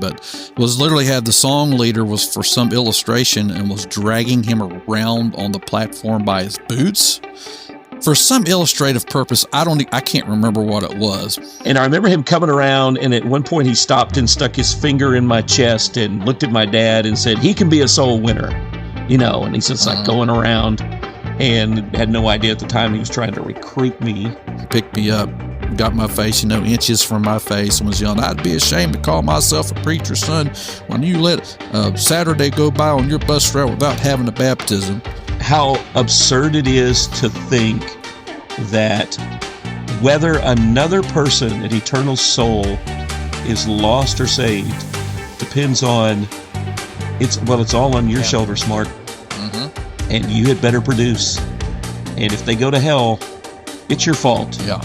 but was literally had the song leader was for some illustration and was dragging him around on the platform by his boots for some illustrative purpose. I can't remember what it was. And I remember him coming around, and at one point he stopped and stuck his finger in my chest and looked at my dad and said, "He can be a soul winner," and he's just like going around, and had no idea at the time he was trying to recruit me. He picked me up, got my face, inches from my face, and was yelling, "I'd be ashamed to call myself a preacher, son, when you let Saturday go by on your bus route without having a baptism." How absurd it is to think that whether another person, an eternal soul, is lost or saved depends on, it's all on your shoulders, Mark. Mm-hmm. And you had better produce. And if they go to hell, it's your fault. Yeah.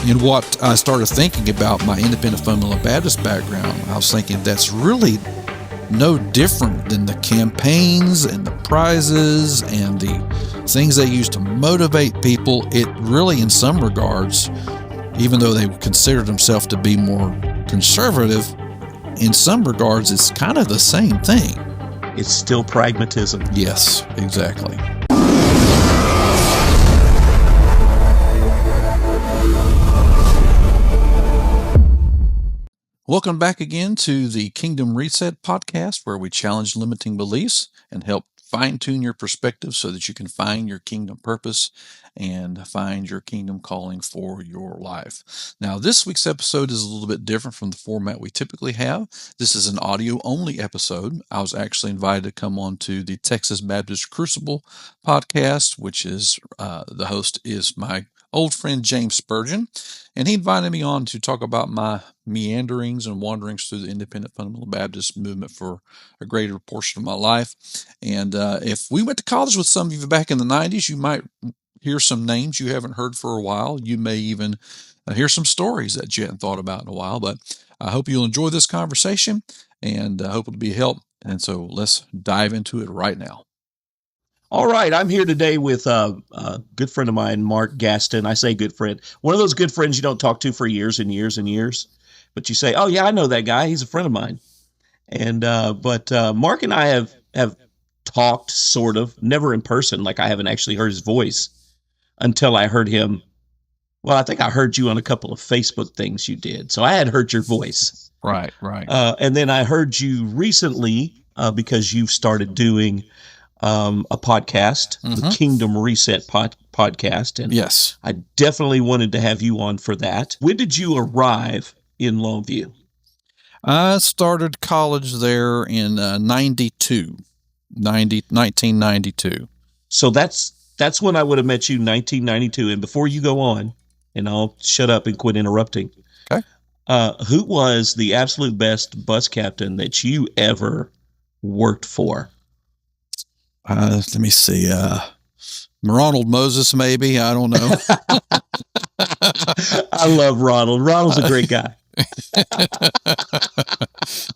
And what I started thinking about my independent fundamental Baptist background, I was thinking that's really no different than the campaigns and the prizes and the things they use to motivate people. It really, in some regards, even though they consider themselves to be more conservative, in some regards, it's kind of the same thing. It's still pragmatism. Yes, exactly. Welcome back again to the Kingdom Reset podcast, where we challenge limiting beliefs and help fine-tune your perspective so that you can find your kingdom purpose and find your kingdom calling for your life. Now, this week's episode is a little bit different from the format we typically have. This is an audio-only episode. I was actually invited to come on to the Texas Baptist Crucible Podcast, which is the host is my old friend James Spurgeon, and he invited me on to talk about my meanderings and wanderings through the independent fundamental Baptist movement for a greater portion of my life. And if we went to college with some of you back in the 90s, you might hear some names you haven't heard for a while. You may even hear some stories that you hadn't thought about in a while. But I hope you'll enjoy this conversation, and I hope it'll be a help. And so let's dive into it right now. All right, I'm here today with a good friend of mine, Mark Gaston. I say good friend. One of those good friends you don't talk to for years and years and years, but you say, "Oh yeah, I know that guy. He's a friend of mine." And but Mark and I have talked sort of, never in person. Like I haven't actually heard his voice until I heard him. Well, I think I heard you on a couple of Facebook things you did, so I had heard your voice. Right. And then I heard you recently because you've started doing a podcast, the Kingdom Reset podcast. And yes, I definitely wanted to have you on for that. When did you arrive in Longview? I started college there in 1992. So that's when I would have met you, 1992. And before you go on, and I'll shut up and quit interrupting. Okay. Who was the absolute best bus captain that you ever worked for? Let me see. Ronald Moses, maybe. I don't know. I love Ronald. Ronald's a great guy.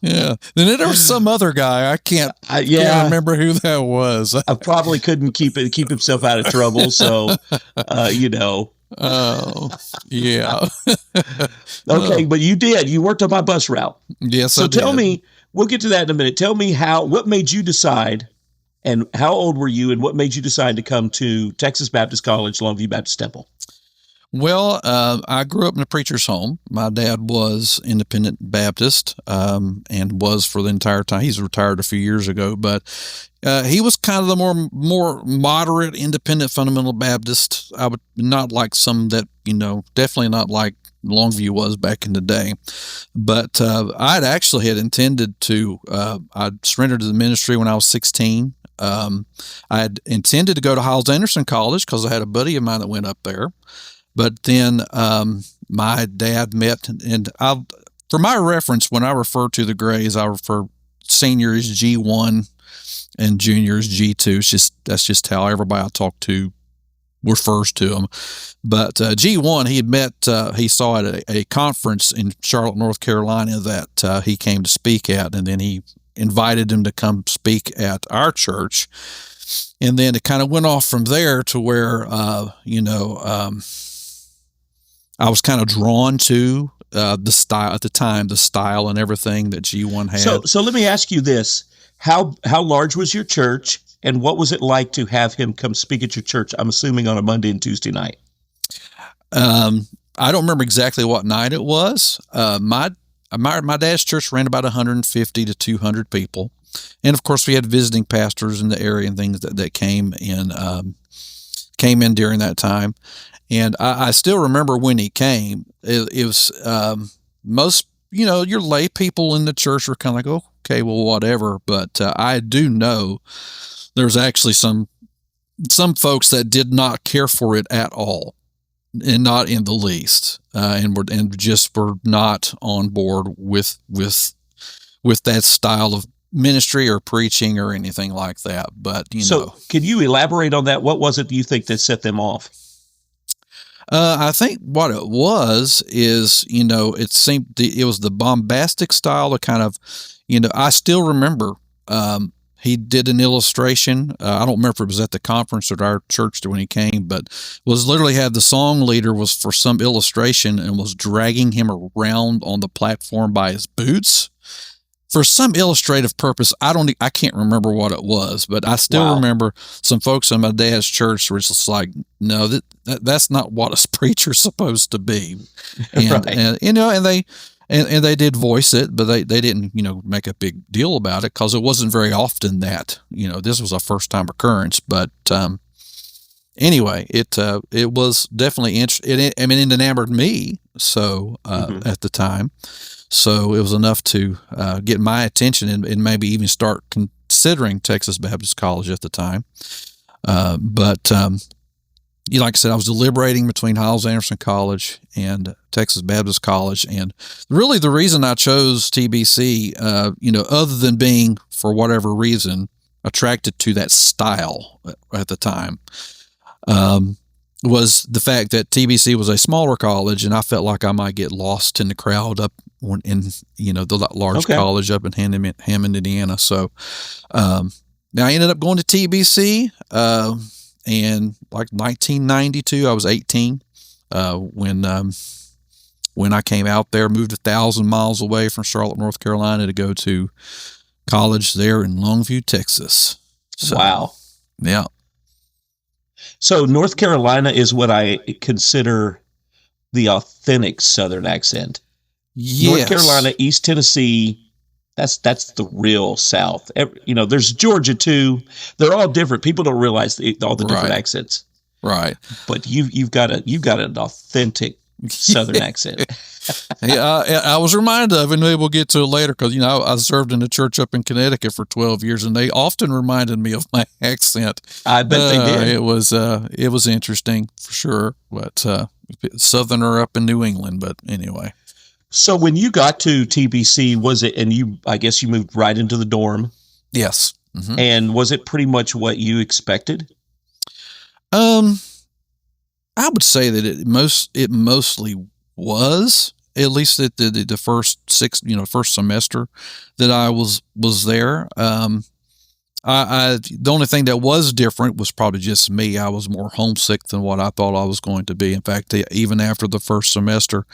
Yeah. Then there was some other guy. I can't remember who that was. I probably couldn't keep himself out of trouble. So, Oh, yeah. Okay, but you did. You worked on my bus route. Yes, so tell me, we'll get to that in a minute. Tell me what made you decide, and how old were you, and what made you decide to come to Texas Baptist College, Longview Baptist Temple? Well, I grew up in a preacher's home. My dad was independent Baptist, and was for the entire time. He's retired a few years ago, but he was kind of the more moderate independent fundamental Baptist. I would not like some that, definitely not like Longview was back in the day. But I'd actually had intended to, I'd surrendered to the ministry when I was 16. I had intended to go to Hyles-Anderson College because I had a buddy of mine that went up there. But then my dad met, and for my reference, when I refer to the grades, I refer seniors G1 and juniors G2. That's just how everybody I talk to refers to them. But G1, he saw at a conference in Charlotte, North Carolina that he came to speak at, and then he invited him to come speak at our church. And then it kind of went off from there to where, I was kind of drawn to the style at the time, the style and everything that G1 had. So let me ask you this: how large was your church, and what was it like to have him come speak at your church? I'm assuming on a Monday and Tuesday night. I don't remember exactly what night it was. My dad's church ran about 150 to 200 people, and of course we had visiting pastors in the area and things that came in during that time. And I still remember when he came. It was most, your lay people in the church were kind of like, oh, okay, well, whatever. But I do know there's actually some folks that did not care for it at all, and not in the least, and just were not on board with that style of ministry or preaching or anything like that. But so can you elaborate on that? What was it you think that set them off? I think what it was is, it seemed it was the bombastic style, the kind of, I still remember, he did an illustration. I don't remember if it was at the conference or at our church when he came, but was literally had the song leader was for some illustration and was dragging him around on the platform by his boots for some illustrative purpose. I can't remember what it was, but I still remember some folks in my dad's church were just like, no, that's not what a preacher's supposed to be. And, right. and they did voice it, but they didn't, make a big deal about it because it wasn't very often that, this was a first time occurrence. But, anyway, it was definitely interesting. It enamored me. So, at the time. So it was enough to get my attention and maybe even start considering Texas Baptist College at the time. But like I said, I was deliberating between Hiles-Anderson College and Texas Baptist College. And really the reason I chose TBC, other than being, for whatever reason, attracted to that style at the time, was the fact that TBC was a smaller college, and I felt like I might get lost in the crowd up in the large college up in Hammond, Indiana. So now I ended up going to TBC, and like 1992, I was 18 when I came out there, moved 1,000 miles away from Charlotte, North Carolina, to go to college there in Longview, Texas. So, wow. Yeah. So North Carolina is what I consider the authentic Southern accent. Yes. North Carolina, East Tennessee, that's the real South. There's Georgia too. They're all different. People don't realize all the different accents. Right. But you've got an authentic Southern accent. I was reminded of it, and maybe we'll get to it later, because I served in a church up in Connecticut for 12 years, and they often reminded me of my accent. I bet they did. It was interesting for sure, but Southerner up in New England. But anyway. So when you got to TBC, was it? And I guess you moved right into the dorm. Yes. Mm-hmm. And was it pretty much what you expected? I would say that it mostly was, at least at the first first semester that I was there. The only thing that was different was probably just me. I was more homesick than what I thought I was going to be. In fact, even after the first semester,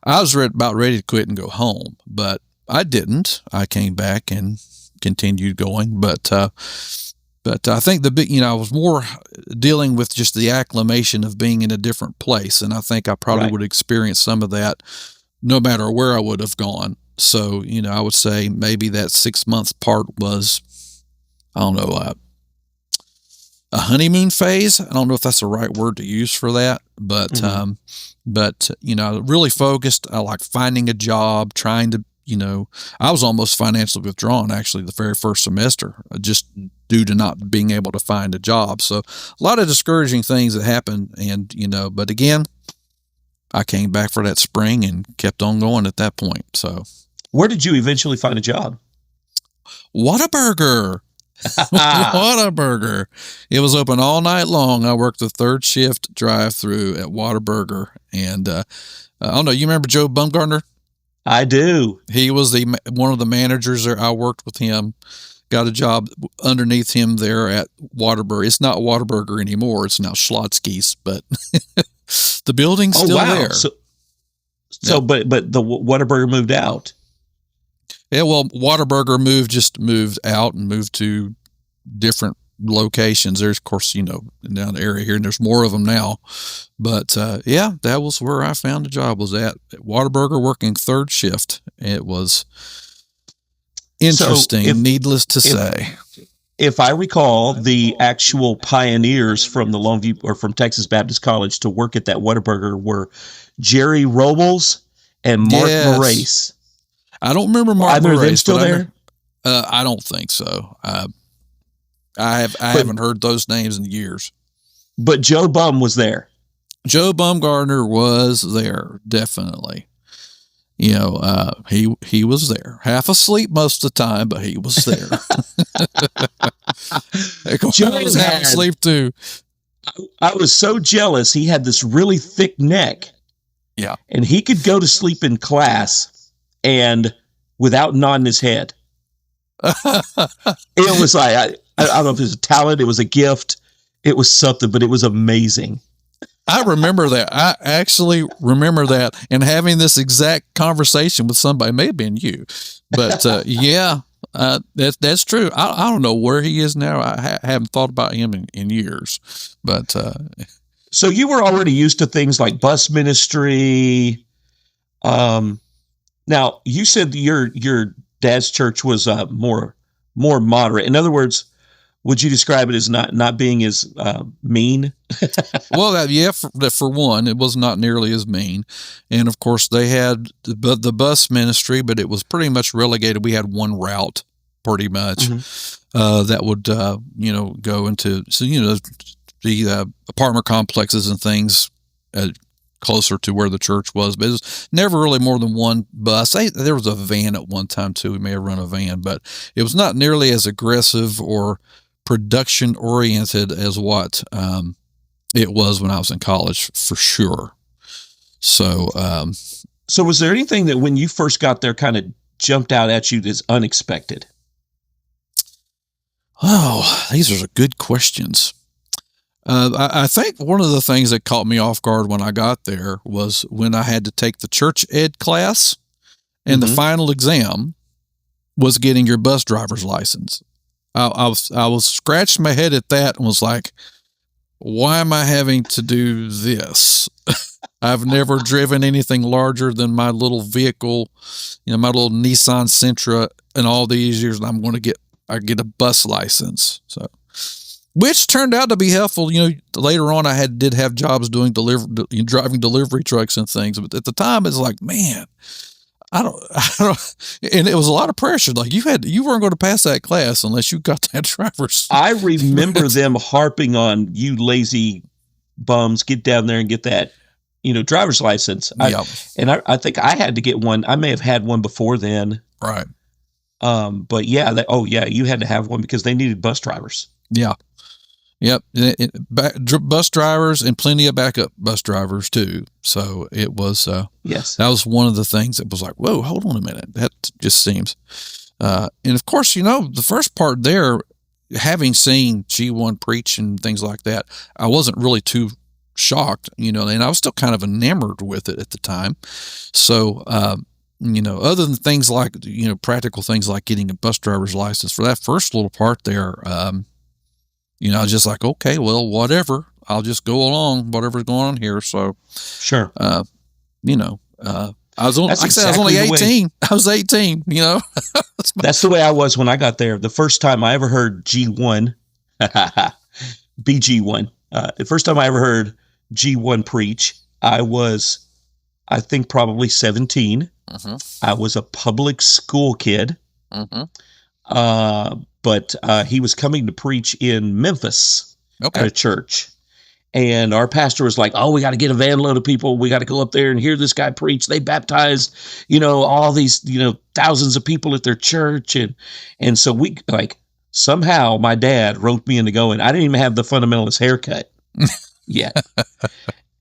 I was about ready to quit and go home, but I didn't. I came back and continued going, but I think I was more dealing with just the acclimation of being in a different place. And I think I probably would experience some of that no matter where I would have gone. So, I would say maybe that 6 months part was, I don't know, a honeymoon phase. I don't know if that's the right word to use for that, but, really focused. I like finding a job, trying to, I was almost financially withdrawn actually the very first semester, just due to not being able to find a job. So a lot of discouraging things that happened, and, but again, I came back for that spring and kept on going at that point. So where did you eventually find a job? Whataburger. Whataburger. It was open all night long. I worked the third shift drive-through at Whataburger. And I don't know, you remember Joe Bumgarner? I do. He was one of the managers there. I worked with him, got a job underneath him there at Whataburger. It's not Whataburger anymore. It's now Schlotsky's, but the building's still there. So, Yeah. but the Whataburger moved out. Yeah, well, Whataburger moved out and moved to different locations. There's, of course, down the area here, and there's more of them now. But yeah, that was where I found a job, was at Whataburger, working third shift. It was interesting, needless to say. If I recall, the actual pioneers from the Longview or from Texas Baptist College to work at that Whataburger were Jerry Robles and Mark Morace. I don't remember Mark Either of them Morace, still there? I don't think so. I haven't heard those names in years. But Joe Bum was there. Joe Bumgardner was there, definitely. He was there, half asleep most of the time, but he was there. Joe was half asleep too. I was so jealous. He had this really thick neck. Yeah, and he could go to sleep in class and without nodding his head. It was like I don't know if it was a talent, it was a gift, it was something, but it was amazing. I remember that. I actually remember that, and having this exact conversation with somebody. It may have been you, but yeah, that's true. I don't know where he is now. I haven't thought about him in years, but so you were already used to things like bus ministry. Now you said your dad's church was more moderate. In other words, would you describe it as not being as mean? Well, yeah, for one, it was not nearly as mean. And of course, they had the bus ministry, but it was pretty much relegated. We had one route, pretty much, that would, go into, the apartment complexes and things closer to where the church was. But it was never really more than one bus. There was a van at one time, too. We may have run a van, but it was not nearly as aggressive or production oriented as what it was when I was in college, for sure. So was there anything that when you first got there kind of jumped out at you as unexpected? Oh, these are good questions. I think one of the things that caught me off guard when I got there was when I had to take the church ed class, and the final exam was getting your bus driver's license. I was scratching my head at that and was like, why am I having to do this? I've never driven anything larger than my little vehicle, my little Nissan Sentra in all these years, and I'm going to get a bus license. So, which turned out to be helpful. Later on I did have jobs doing driving delivery trucks and things, but at the time it's like, man, I don't, and it was a lot of pressure. Like you weren't going to pass that class unless you got that driver's. I remember them harping on, you lazy bums, get down there and get that, driver's license. I think I had to get one. I may have had one before then. Right. But yeah, you had to have one because they needed bus drivers. Yeah. Yep. Bus drivers and plenty of backup bus drivers too. So it was, yes, that was one of the things that was like, whoa, hold on a minute. That just seems, and of course, the first part there, having seen G1 preach and things like that, I wasn't really too shocked, and I was still kind of enamored with it at the time. So, other than things like, practical things like getting a bus driver's license, for that first little part there, I was just like, okay, well, whatever. I'll just go along, whatever's going on here. So, sure. I was only 18. I was 18, That's the way I was when I got there. The first time I ever heard G1, BG1, the first time I ever heard G1 preach, I was, I think, probably 17. I was a public school kid. But he was coming to preach in Memphis at a church. And our pastor was like, oh, we got to get a van load of people. We got to go up there and hear this guy preach. They baptized, all these, thousands of people at their church. And so we somehow my dad roped me into going. I didn't even have the fundamentalist haircut yet.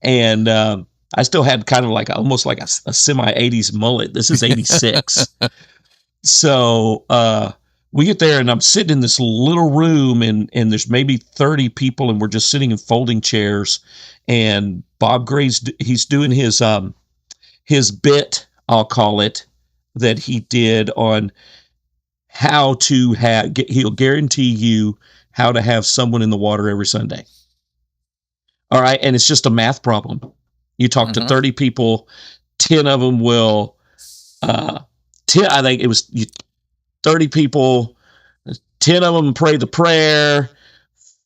And I still had kind of almost like a semi 80s mullet. This is 86. So, we get there and I'm sitting in this little room and there's maybe 30 people and we're just sitting in folding chairs, and Bob Gray's, he's doing his his bit, I'll call it, that he did on how to he'll guarantee you how to have someone in the water every Sunday. All right. And it's just a math problem. You talk to 30 people, 10 of them will, I think it was 30 people, 10 of them pray the prayer,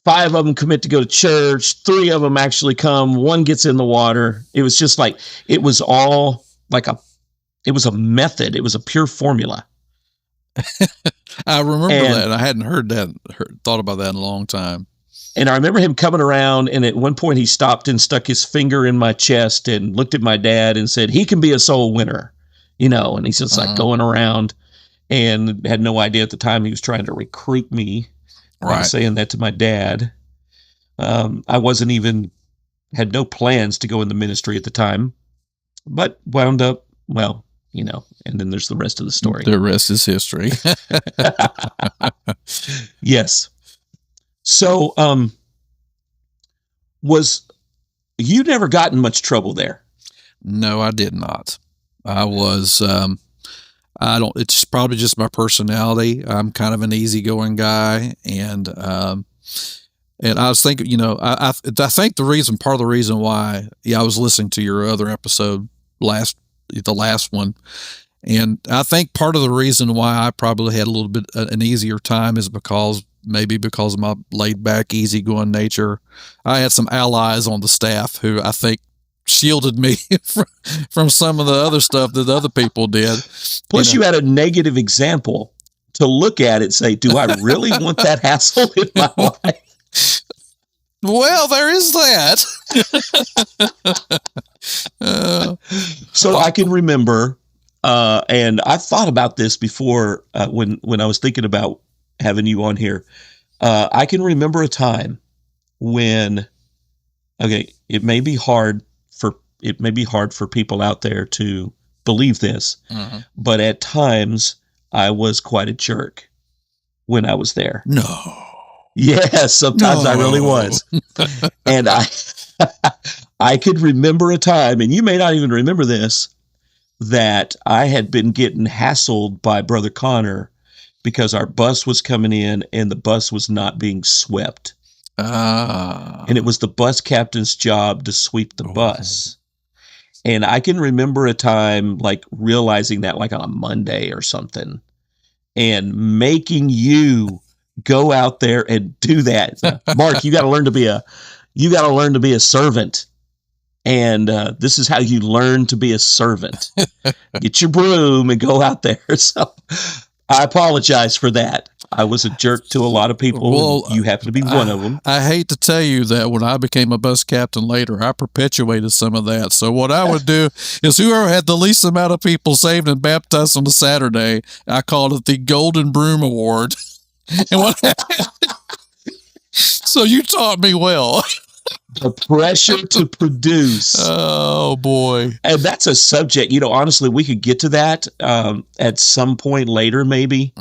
5 of them commit to go to church, 3 of them actually come, 1 gets in the water. It was just like, it was all like it was a method. It was a pure formula. I remember that. I hadn't thought about that in a long time. And I remember him coming around, and at one point he stopped and stuck his finger in my chest and looked at my dad and said, he can be a soul winner, and he's just like going around, and had no idea at the time he was trying to recruit me. Right. I was saying that to my dad. I had no plans to go in the ministry at the time, but wound up, and then there's the rest of the story. The rest is history. Yes. So, you never got in much trouble there? No, I did not. I was, it's probably just my personality. I'm kind of an easygoing guy. And I was thinking, I think part of the reason why, I was listening to your other episode the last one. And I think part of the reason why I probably had a little bit an easier time is because of my laid back, easygoing nature. I had some allies on the staff who I think shielded me from some of the other stuff that other people did. Plus, you had a negative example to look at it, say, do I really want that hassle in my life? Well, there is that. So I can remember, and I thought about this before when I was thinking about having you on here. I can remember a time when, it may be hard for people out there to believe this, but at times I was quite a jerk when I was there. No. Yes, sometimes I really was. And I could remember a time, and you may not even remember this, that I had been getting hassled by Brother Connor because our bus was coming in and the bus was not being swept. And it was the bus captain's job to sweep the bus. And I can remember a time like realizing that like on a Monday or something and making you go out there and do that. Mark, you got to learn to be a servant. And this is how you learn to be a servant. Get your broom and go out there. So I apologize for that. I was a jerk to a lot of people. Well, you happen to be one of them. I hate to tell you that when I became a bus captain later, I perpetuated some of that. So what I would do is whoever had the least amount of people saved and baptized on a Saturday, I called it the Golden Broom Award. And so you taught me well. The pressure to produce. Oh, boy. And that's a subject, honestly, we could get to that at some point later, maybe.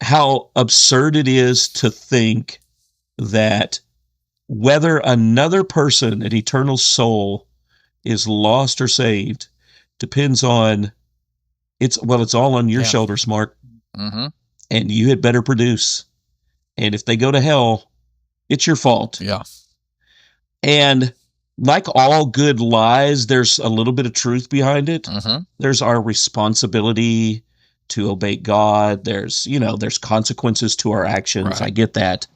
How absurd it is to think that whether another person, an eternal soul, is lost or saved depends on, it's all on your shoulders, Mark. And you had better produce. And if they go to hell, it's your fault. Yeah. And like all good lies, there's a little bit of truth behind it. There's our responsibility to obey God. There's consequences to our actions. Right. I get that.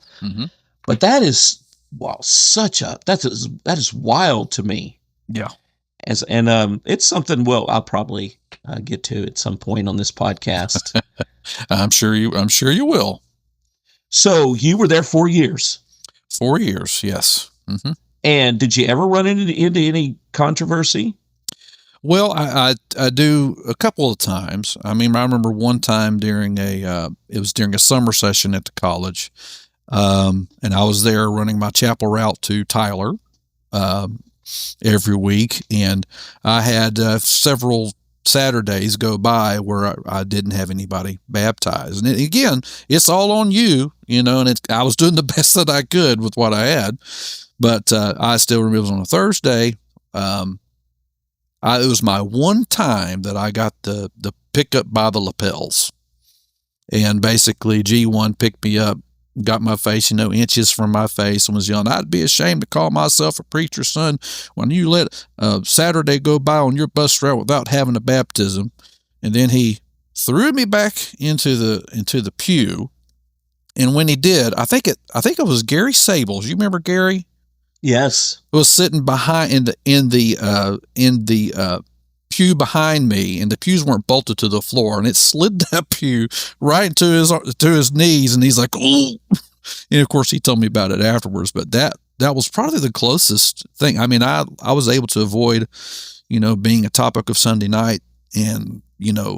But that is, that is wild to me. Yeah. It's something, I'll probably get to at some point on this podcast. I'm sure you will. So you were there 4 years. 4 years, yes. And did you ever run into any controversy? Well, I do a couple of times. I mean, I remember one time during a summer session at the college, and I was there running my chapel route to Tyler every week, and I had several Saturdays go by where I didn't have anybody baptized. And again, it's all on you, and I was doing the best that I could with what I had. But I still remember it was on a Thursday. It was my one time that I got the pickup by the lapels. And basically G1 picked me up, got my face, inches from my face, and was yelling, "I'd be ashamed to call myself a preacher's son when you let Saturday go by on your bus route without having a baptism." And then he threw me back into the pew. And when he did, I think it was Gary Sables. You remember Gary? Yes. Was sitting behind in the pew behind me, and the pews weren't bolted to the floor, and it slid that pew right to his knees, and he's like, "Oh!" And of course, he told me about it afterwards. But that was probably the closest thing. I mean, I was able to avoid, being a topic of Sunday night and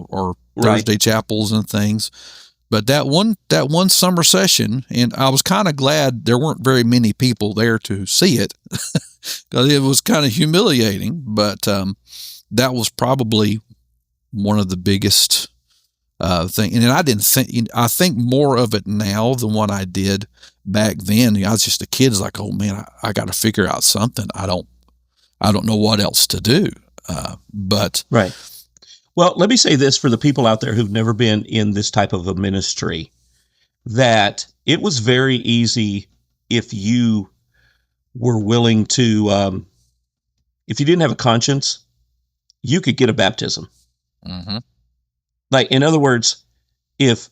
or Thursday chapels and things. But that one summer session, and I was kind of glad there weren't very many people there to see it, because it was kind of humiliating. But that was probably one of the biggest thing. And I didn't think, I think more of it now than what I did back then. I was just a kid. It's like, oh man, I got to figure out something. I don't know what else to do. But right. Well, let me say this for the people out there who've never been in this type of a ministry, that it was very easy if you were willing to, if you didn't have a conscience, you could get a baptism. Mm-hmm. Like, in other words, if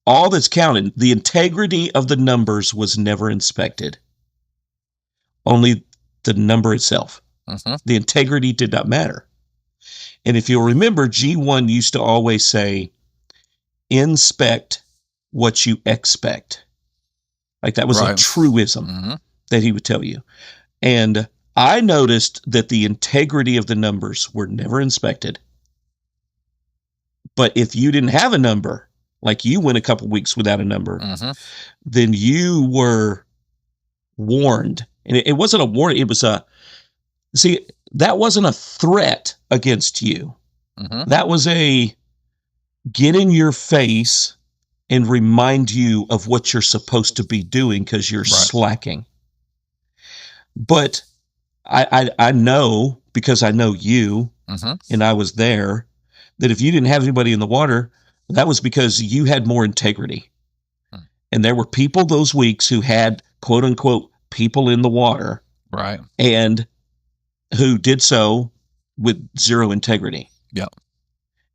all that's counted, the integrity of the numbers was never inspected, only the number itself. Mm-hmm. The integrity did not matter. And if you'll remember, G1 used to always say, "Inspect what you expect." Like, that was a truism that he would tell you. And I noticed that the integrity of the numbers were never inspected. But if you didn't have a number, like you went a couple weeks without a number, then you were warned. And it wasn't a warning. It was that wasn't a threat against you. That was a get in your face and remind you of what you're supposed to be doing because you're slacking. But I know, because I know you, and I was there, that if you didn't have anybody in the water, that was because you had more integrity. And there were people those weeks who had, quote unquote, people in the water. Right. And who did so with zero integrity. Yeah.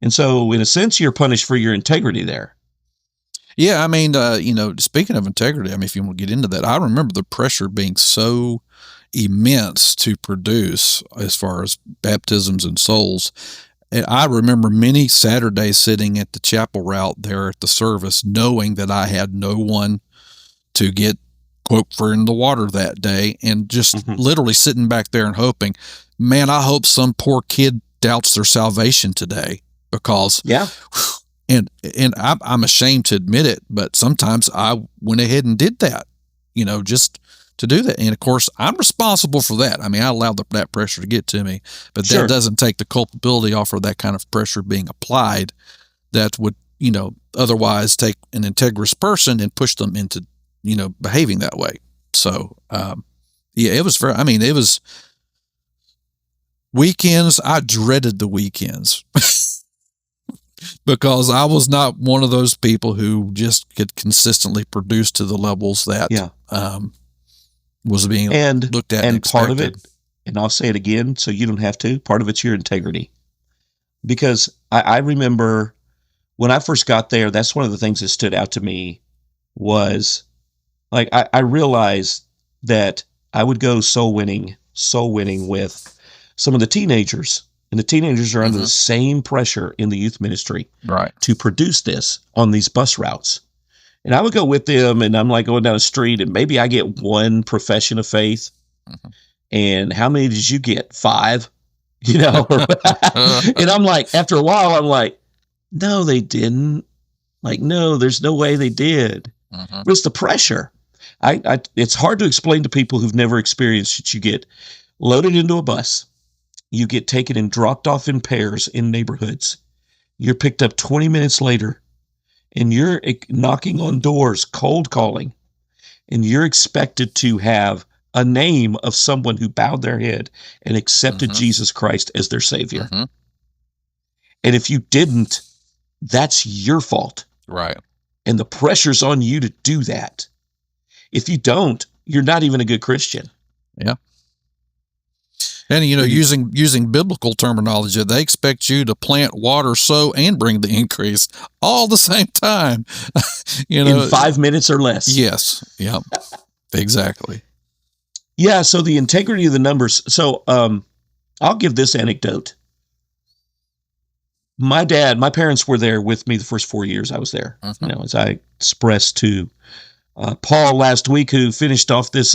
And so, in a sense, you're punished for your integrity there. Yeah, I mean, speaking of integrity, I mean, if you want to get into that, I remember the pressure being so immense to produce as far as baptisms and souls. And I remember many Saturdays sitting at the chapel route there at the service, knowing that I had no one to get, quote, for in the water that day, and just literally sitting back there and hoping, man, I hope some poor kid doubts their salvation today, because and I'm ashamed to admit it, but sometimes I went ahead and did that, just to do that. And of course, I'm responsible for that. I mean, I allowed that pressure to get to me, but that doesn't take the culpability off of that kind of pressure being applied that would, otherwise take an integrous person and push them into, behaving that way. So, it was weekends. I dreaded the weekends because I was not one of those people who just could consistently produce to the levels that, was being looked at and part of it, and I'll say it again so you don't have to, part of it's your integrity. Because I remember when I first got there, that's one of the things that stood out to me was, like, I realized that I would go soul winning with some of the teenagers, and the teenagers are under the same pressure in the youth ministry to produce this on these bus routes. And I would go with them, and I'm like going down the street, and maybe I get one profession of faith. And how many did you get? 5, And I'm like, after a while, I'm like, no, they didn't. Like, no, there's no way they did. But it's the pressure. It's hard to explain to people who've never experienced it. You get loaded into a bus. You get taken and dropped off in pairs in neighborhoods. You're picked up 20 minutes later, and you're knocking on doors, cold calling, and you're expected to have a name of someone who bowed their head and accepted Mm-hmm. Jesus Christ as their Savior. Mm-hmm. And if you didn't, that's your fault. Right. And the pressure's on you to do that. If you don't, you're not even a good Christian. Yeah. And, using biblical terminology, they expect you to plant, water, sow, and bring the increase all the same time. In 5 minutes or less. Yes. Yep. Exactly. Yeah. So the integrity of the numbers. So I'll give this anecdote. My parents were there with me the first 4 years I was there. Mm-hmm. As I expressed to Paul last week, who finished off this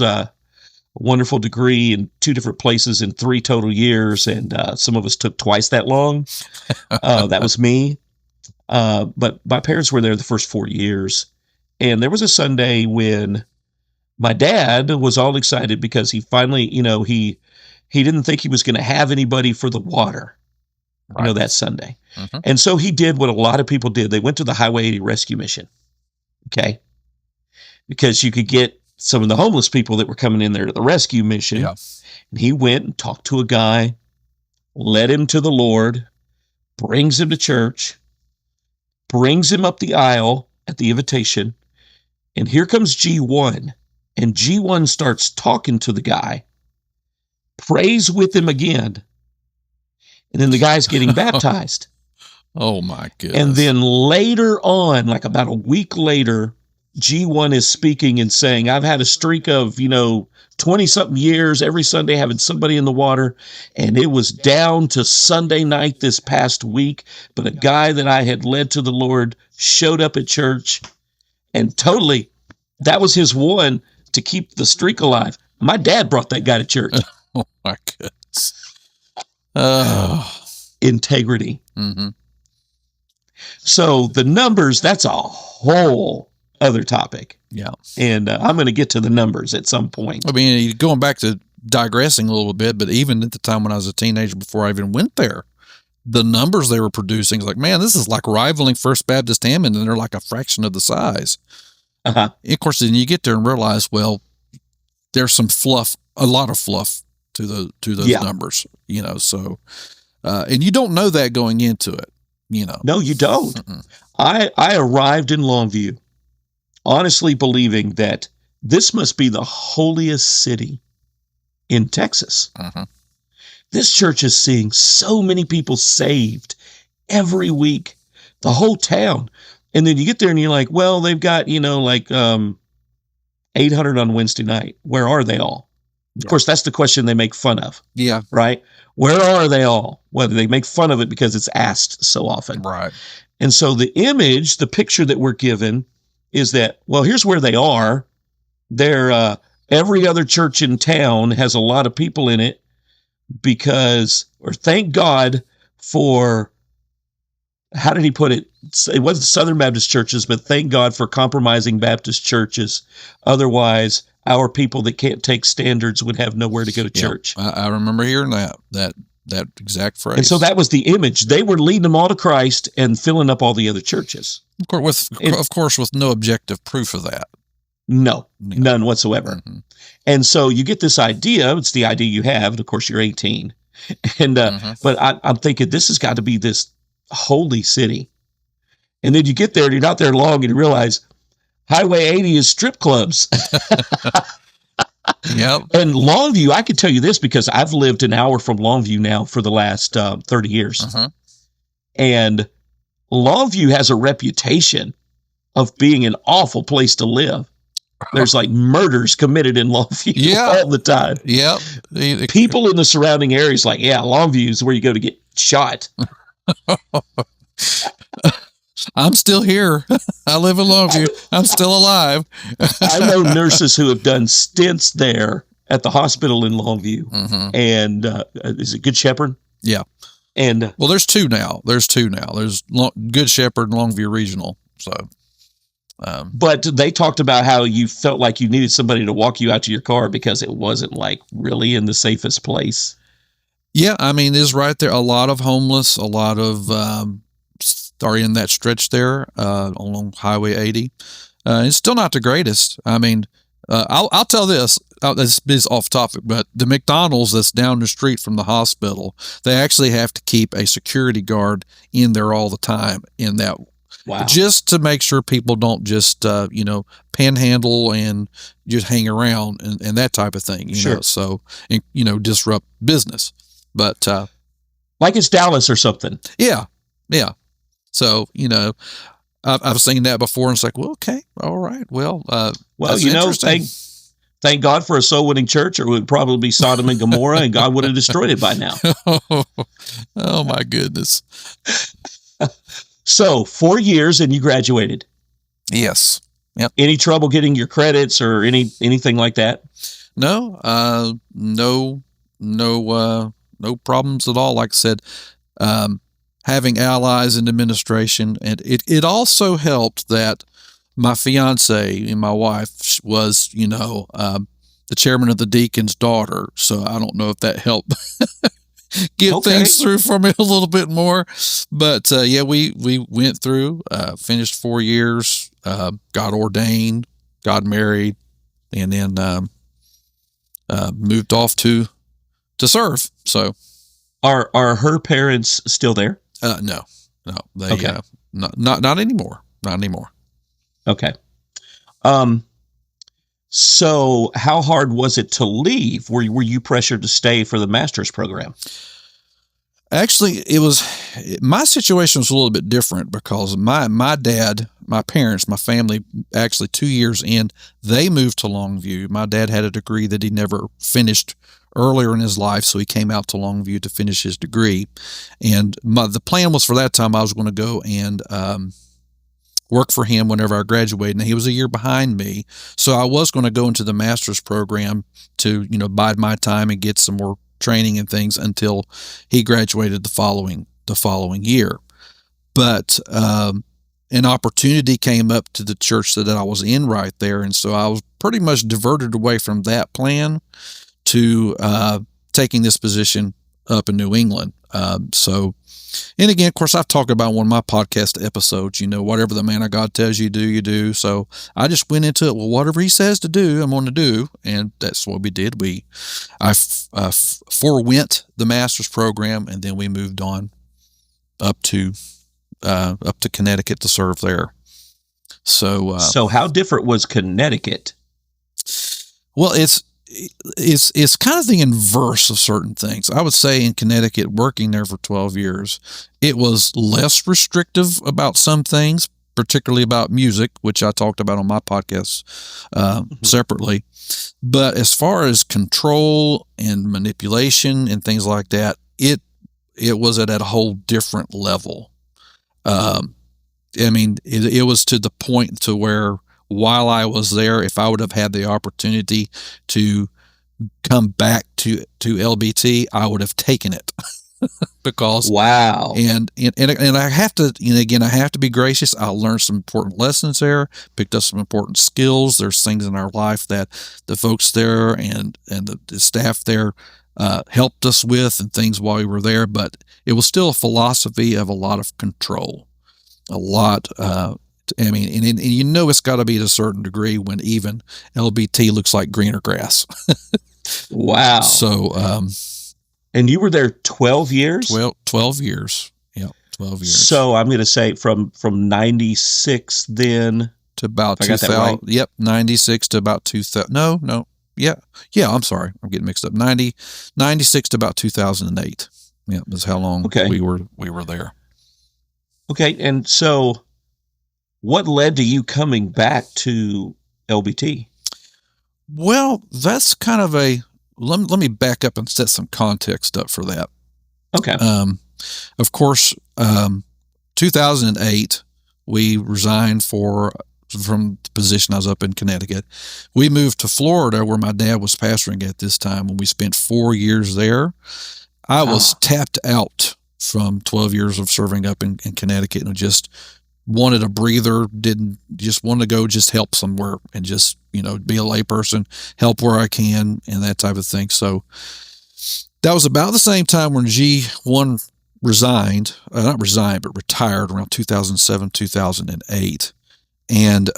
wonderful degree in 2 different places in 3 total years, and some of us took twice that long. That was me. But my parents were there the first 4 years, and there was a Sunday when my dad was all excited because he finally, he didn't think he was going to have anybody for the water, Right. that Sunday. Mm-hmm. And so he did what a lot of people did. They went to the Highway 80 rescue mission. Okay. Because you could get some of the homeless people that were coming in there to the rescue mission. Yeah. And he went and talked to a guy, led him to the Lord, brings him to church, brings him up the aisle at the invitation. And here comes G1. And G1 starts talking to the guy, prays with him again. And then the guy's getting baptized. Oh, my goodness. And then later on, like about a week later, G1 is speaking and saying, I've had a streak of, 20-something years, every Sunday having somebody in the water. And it was down to Sunday night this past week. But a guy that I had led to the Lord showed up at church, and totally, that was his one to keep the streak alive. My dad brought that guy to church. Oh, my goodness. Oh. Integrity. Mm-hmm. So the numbers, that's a whole other topic. Yeah. And I'm going to get to the numbers at some point. I mean, going back to digressing a little bit, but even at the time when I was a teenager, before I even went there, the numbers they were producing, like, man, this is like rivaling First Baptist Hammond, and they're like a fraction of the size. Uh-huh. Of course, then you get there and realize, well, there's some fluff, a lot of fluff to those numbers, so, and you don't know that going into it, No, you don't. Mm-mm. I arrived in Longview honestly believing that this must be the holiest city in Texas. Mm-hmm. This church is seeing so many people saved every week, the whole town. And then you get there and you're like, well, they've got, 800 on Wednesday night. Where are they all? Of course, that's the question they make fun of. Yeah. Right? Where are they all? Well, they make fun of it because it's asked so often. Right. And so the image, the picture that we're given is that, well, here's where they are. They're, every other church in town has a lot of people in it thank God for, how did he put it? It wasn't Southern Baptist churches, but thank God for compromising Baptist churches. Otherwise, our people that can't take standards would have nowhere to go to church. I remember hearing that exact phrase. And so that was the image. They were leading them all to Christ and filling up all the other churches. Of course, with no objective proof of that. No, none whatsoever. Mm-hmm. And so you get this idea. It's the idea you have. And of course, you're 18. And but I'm thinking this has got to be this holy city. And then you get there and you're not there long and you realize Highway 80 is strip clubs. Yep. And Longview, I can tell you this because I've lived an hour from Longview now for the last 30 years. Uh-huh. And Longview has a reputation of being an awful place to live. There's like murders committed in Longview all the time. Yep. People in the surrounding areas like, Longview is where you go to get shot. I'm still here. I live in Longview. I'm still alive. I know nurses who have done stints there at the hospital in Longview. Mm-hmm. And is it Good Shepherd? Yeah. And well, there's two now. There's Good Shepherd and Longview Regional. So, but they talked about how you felt like you needed somebody to walk you out to your car because it wasn't like really in the safest place. Yeah, I mean, it's right there. A lot of homeless, a lot of are in that stretch there along Highway 80. It's still not the greatest. I mean, I'll tell this. this is off topic, but the McDonald's that's down the street from the hospital, they actually have to keep a security guard in there all the time in that, Wow. just to make sure people don't just, panhandle and just hang around and that type of thing, Sure. know, so, and, disrupt business. But, like it's Dallas or something. yeah. So, I've seen that before, and it's like, well, okay, all right, well, Well, interesting. thank God for a soul winning church, or it would probably be Sodom and Gomorrah, and God would have destroyed it by now. Oh my goodness. So 4 years and you graduated. Yes. Yep. Any trouble getting your credits or anything like that? No, no problems at all. Like I said, having allies in administration, and it also helped that my fiance and my wife was, the chairman of the deacon's daughter. So I don't know if that helped get things through for me a little bit more. But we went through, finished 4 years, got ordained, got married, and then moved off to serve. So are her parents still there? No, they not anymore. Not anymore. Okay. So how hard was it to leave? Were you pressured to stay for the master's program? Actually, my situation was a little bit different because my dad, my parents, my family, actually 2 years in, they moved to Longview. My dad had a degree that he never finished earlier in his life, so he came out to Longview to finish his degree. And the plan was for that time I was going to go and work for him whenever I graduated, and he was a year behind me. So I was going to go into the master's program to, bide my time and get some more training and things until he graduated the following year. But an opportunity came up to the church that I was in right there, and so I was pretty much diverted away from that plan to taking this position up in New England. And again, of course, I've talked about one of my podcast episodes, whatever the man of God tells you do, you do. So I just went into it. Well, whatever he says to do, I'm going to do. And that's what we did. I forewent the master's program, and then we moved on up to Connecticut to serve there. So how different was Connecticut? Well, it's kind of the inverse of certain things. I would say in Connecticut, working there for 12 years, it was less restrictive about some things, particularly about music, which I talked about on my podcast separately. But as far as control and manipulation and things like that, it was at a whole different level. It was to the point to where, while I was there, if I would have had the opportunity to come back to LBT, I would have taken it. Because wow. And I have to, again, I have to be gracious. I learned some important lessons there, picked up some important skills. There's things in our life that the folks there and the staff there helped us with, and things while we were there. But it was still a philosophy of a lot of control, a lot. And it's got to be to a certain degree when even LBT looks like greener grass. Wow. So, and you were there 12 years? Well, 12 years. Yeah, 12 years. So I'm going to say from 96 then to about 2000. Right? Yep, 96 to about 2000. No. Yeah, I'm sorry. I'm getting mixed up. 96 to about 2008. Yeah, that's how long we were there. Okay, and so what led to you coming back to LBT? Well, that's kind of let me back up and set some context up for that. Okay. Of course, 2008, we resigned from the position I was up in Connecticut. We moved to Florida, where my dad was pastoring at this time, and we spent 4 years there. I was tapped out from 12 years of serving up in Connecticut, and just wanted a breather, just want to go just help somewhere and just, be a layperson, help where I can, and that type of thing. So that was about the same time when G1 resigned, not resigned, but retired around 2007, 2008. And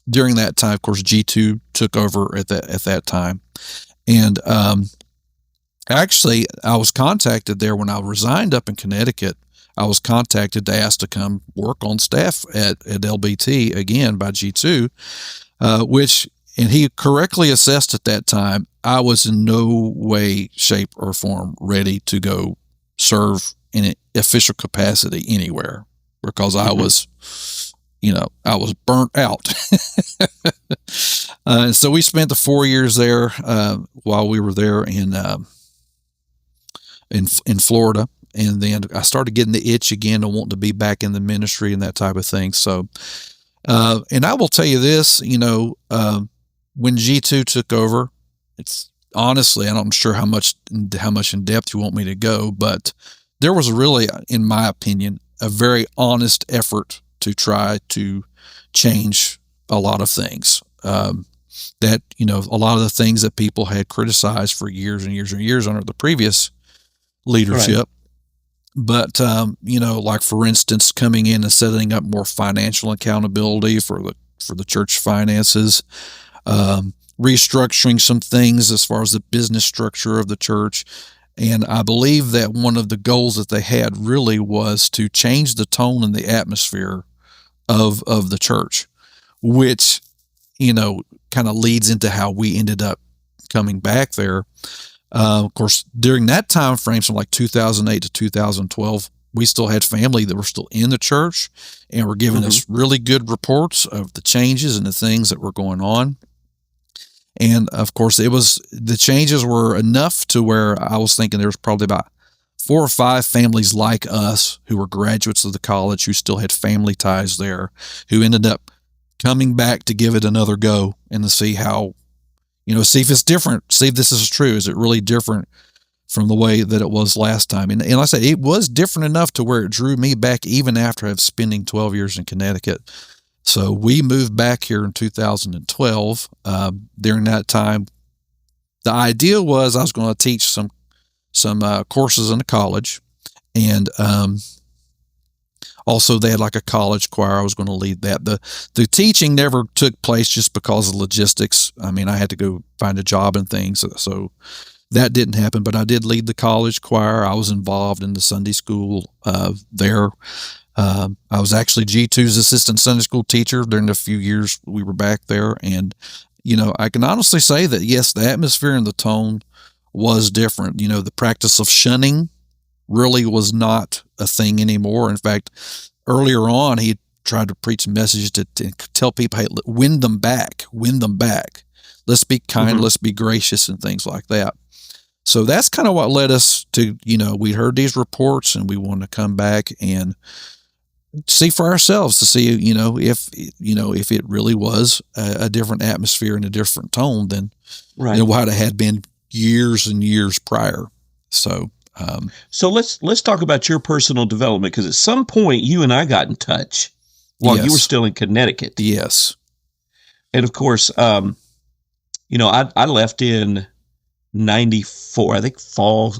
during that time, of course, G2 took over at that time. And actually, I was contacted there when I resigned up in Connecticut. I was contacted to ask to come work on staff at LBT again by G2, and he correctly assessed at that time, I was in no way, shape, or form ready to go serve in an official capacity anywhere because I was, I was burnt out. So we spent the 4 years there while we were there in Florida. And then I started getting the itch again to want to be back in the ministry and that type of thing. So, and I will tell you this, when G2 took over, it's honestly, I'm not sure how much in depth you want me to go, but there was really, in my opinion, a very honest effort to try to change a lot of things. That, a lot of the things that people had criticized for years and years and years under the previous leadership. Right. But, like for instance, coming in and setting up more financial accountability for the church finances, restructuring some things as far as the business structure of the church. And I believe that one of the goals that they had really was to change the tone and the atmosphere of the church, which, kind of leads into how we ended up coming back there. Of course, during that time frame, from like 2008 to 2012, we still had family that were still in the church and were giving us really good reports of the changes and the things that were going on. And of course, the changes were enough to where I was thinking there was probably about 4 or 5 families like us who were graduates of the college who still had family ties there, who ended up coming back to give it another go and to see how, see if it's different, see if this is true. Is it really different from the way that it was last time? And like I said, it was different enough to where it drew me back even after spending 12 years in Connecticut. So we moved back here in 2012. During that time, the idea was I was going to teach some courses in the college, and also they had like a college choir. I was going to lead that. The teaching never took place just because of logistics. I mean, I had to go find a job and things, so that didn't happen. But I did lead the college choir. I was involved in the Sunday school there. I was actually G2's assistant Sunday school teacher during the few years we were back there. And, I can honestly say that, yes, the atmosphere and the tone was different. The practice of shunning really was not a thing anymore. In fact, earlier on, he tried to preach messages to tell people, hey, win them back. Let's be kind, let's be gracious, and things like that. So that's kind of what led us to, we heard these reports and we wanted to come back and see for ourselves to see, if it really was a different atmosphere and a different tone than what it had been years and years prior. So, so let's talk about your personal development, because at some point you and I got in touch while you were still in Connecticut. Yes. And of course, I left in 94, I think fall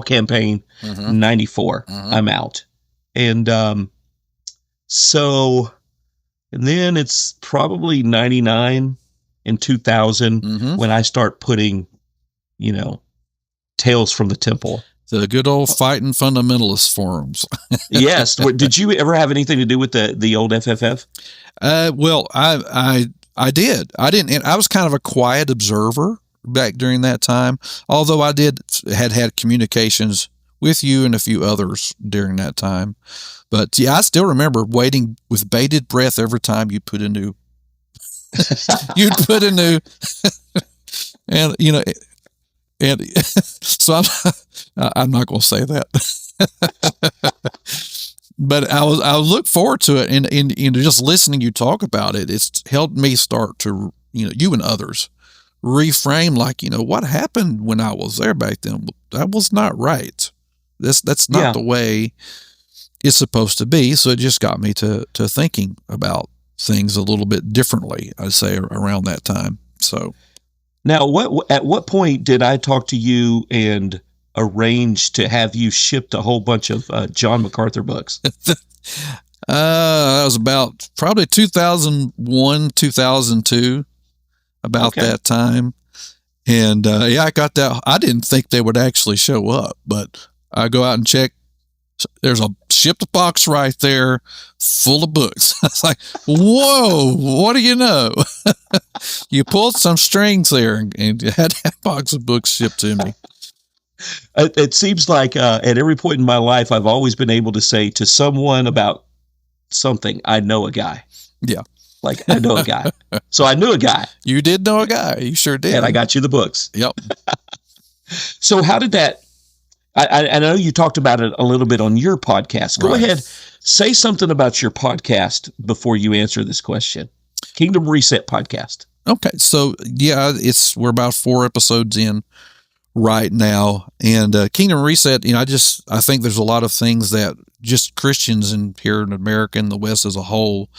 campaign, 94, I'm out. And so then it's probably 99 and 2000 when I start putting, Tales from the Temple. The good old fighting fundamentalist forums. Yes. Did you ever have anything to do with the old FFF? Well, I did. I didn't. And I was kind of a quiet observer back during that time, although I had communications with you and a few others during that time. But yeah, I still remember waiting with bated breath every time you put a new, and so I'm not going to say that, but I look forward to it, and just listening you talk about it, it's helped me start to, you and others reframe, like, what happened when I was there back then? That was not right. That's not the way it's supposed to be. So it just got me to thinking about things a little bit differently, I'd say, around that time. So now, at what point did I talk to you and arrange to have you shipped a whole bunch of John MacArthur books? That was about probably 2001, 2002, about Okay. that time. And yeah, I got that. I didn't think they would actually show up, but I go out and check. There's a shipped box right there full of books. I was like, whoa, what do you know? You pulled some strings there and you had that box of books shipped to me. It seems like at every point in my life, I've always been able to say to someone about something, I know a guy. Yeah. Like, I know a guy. So I knew a guy. You did know a guy. You sure did. And I got you the books. Yep. So how did that, I know you talked about it a little bit on your podcast. Go Right. ahead, say something about your podcast before you answer this question. Kingdom Reset Podcast. Okay. So yeah, we're about 4 episodes in right now. And Kingdom Reset, I think there's a lot of things that just Christians here in America and the West as a whole,